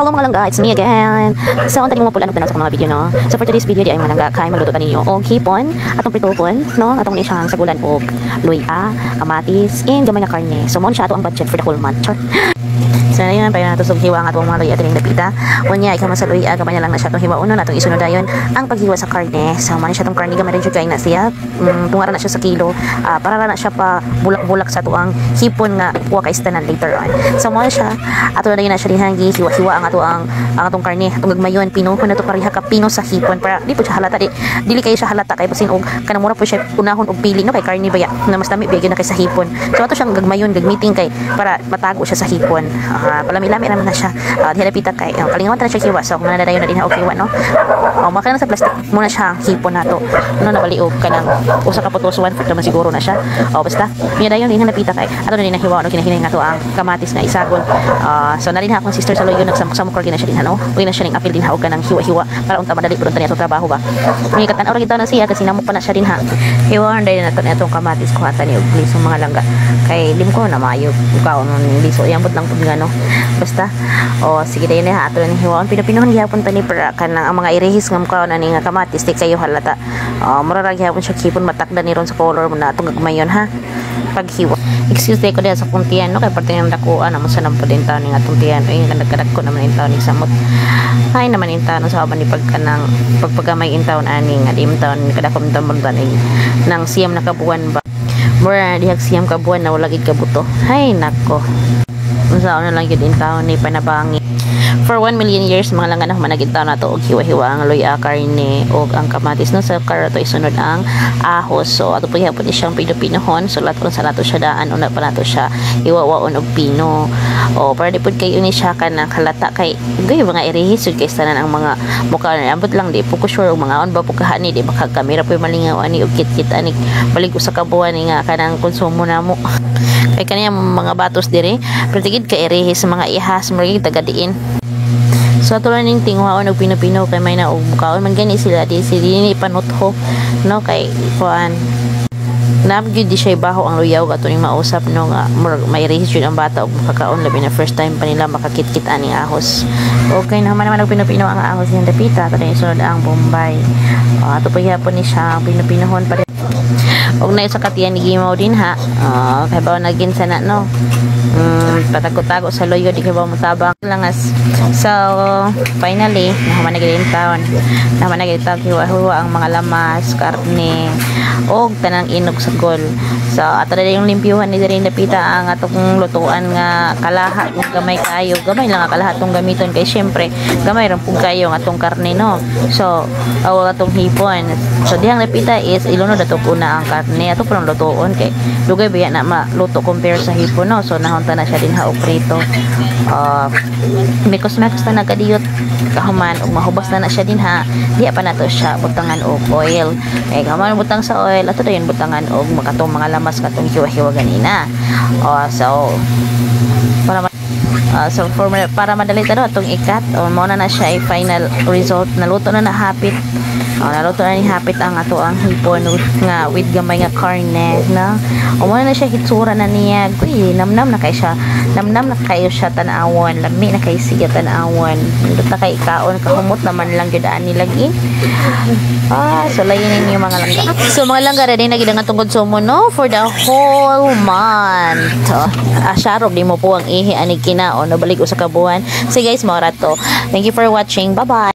Hello mga langga, it's me again. So, ang taning mo pula nagtanaw sa mga video, no? So, for today's video, di ay mga langga, kay magluto ninyo og hipon, atong pritopon, no? Atong ni siyang sagulan og luya, kamatis, and gamay na karne. So, mo siya ato ang budget for the whole month. Char. So, na yun, payo nato sa hiwa ang atong mga luya tining dapita. Unya, ikaw sa luya, gamay na lang na siya itong hiwa uno, atong isunod ayon ang paghiwa sa karne. So, man siya itong karne, gamay rin siya kain na siya. Tungara na siya sa kilo, para na siya pa bulak-bulak sa tuang hipon nga kuha ka istanan later on. So, mo siya, ato na yun na siya dinhangi, hiwa-hiwa ang atong karne, atong gagmayon, pinuhon na ito pariha ka pino sa hipon, para di po siya halata, dili kayo siya halata, kay basin og kanamura po siya unahon og pili, no? Kay karne baya, na mas dami bigyan na kay sa hipon. So, ato siyang gagmayon, gagmiting kay, para matago siya sa hipon. Palami-lami naman na siya, hinapita kay, kalingawan na siya hiwa, so kung nanadayon na din og hiwa, no? Maka na sa plastic muna siya hipon nato, no? Nabaliog ka ng usa ka putos, 1/4 naman siguro na siya. Basta minadayon din napita kay ato na din nahiwa, no? Kinahinay nga to ang kamatis na isagol. So na din akong sister sa loyo nagsamok-samok gina siya din, no? Uy na siya ning apil din ha og kanang hiwa-hiwa para unta madali pud unta niya trabaho ba. May katan-aw ra kita na siya kasi namok pa na siya din ha. Hiwa nday na atong kamatis ko ata ni og please mga langga. Kay dim ko na maayo ukaw non liso yambot lang pud ngano. Basta sige dayon na ato ni hiwa pinapinuhon gyapon tani para kanang ang mga irehis nga mukha na ni nga kamatis di kayo halata. Mura ra gyapon siya kipon matakda ni ron sa color mo na atong gagmayon ha. Paghiwa. Excuse day ko diya sa kuntian, no? Kaya parte ng dakuan naman sa nampo din taon ng atong tiyan. Ay, nagkadag ko naman yung taon ni samot. Ay, naman yung taon sa haban ni pagkanang pagpagamay yung taon ani nga dim taon kadakom tamon tanin nang siyam na kabuan ba. Mura dihag siyam kabuan na wala gid kabuto. Ay, nako. Unsa na lang yun taon ni panabangi. For 1 million years mga langan na managita na to og hiwa-hiwa ang luya, karne og ang kamatis, no? Sa karato isunod ang ahos. So ato paghapon siyang pino-pinohon, so lahat sa nato siya daan una pa nato siya iwawaon og pino. Para di pud kayo ni siya kanang halata kay gay mga irehis kay tanan ang mga mukha na ambot lang di po ko sure og mga on ba po kahani di baka kamera po malingaw ani og kit-kit ani balig sa kabuan nga kanang konsumo namo. Kay kaniya mga batos dire pertigid ka irehis sa mga ihas murag tagadiin. So ato lang ning tingwaon og pino-pino kay may na og mukaon man gani sila di ni panutho, no? Kay kuan nabgyud di siya baho ang luyaw ato ning mausap no nga may rehistryo ang bata og makakaon labi na first time pa nila makakit-kit ani ahos. Okay naman og pino-pino ang ahos ng dapita ato din sunod ang Bombay. Ato pa gyapon ni siya pino-pinohon pa rin. Og na sa katiyan ni gimaw din ha. Kay ba nagin sana no. Patago-tago sa loyo di kay ba mutabang langas. So finally naman naging taon. Naman naging taon hiwa-hiwa ang mga lamas, karne og tanang inog sa gol. So ato na yung limpyuhan ni diri napita ang atong lutuan nga kalahat gamay kayo. Gamay lang ang kalahat tong gamiton kay syempre gamay ra pug kayo ang atong karne no. So atong hipon. So dihang napita is ilunod ato una ang karne ato pang lutuon kay dugay biya na maluto compare sa hipon no. So nahunta na siya din ha og prito. Mikos na nagkadiyot kahuman og mahubas na siya din ha. Diya pa nato siya butangan og oil. Kay kaman butang sa oil ato dayon butangan og makatong mga lamas katong hiwa-hiwa ganina. So para madali taro atong ikat mo na siya ay final result naluto na hapit. Naluto na ni hapit ang ato ang hipon nga with gamay nga karne na muna na siya hitsura na niya namnam na kayo siya tanawon lami na kay siya tanawon nindot na kay kaon kahumot naman lang gyud ani lagi. So layinin niyo mga langga. So mga langga ready na gid ang atong konsumo no for the whole month. Asyarob di mo po ang ihi ani kinaon no balik usa ka buwan. So guys, mao ra to. Thank you for watching. Bye bye.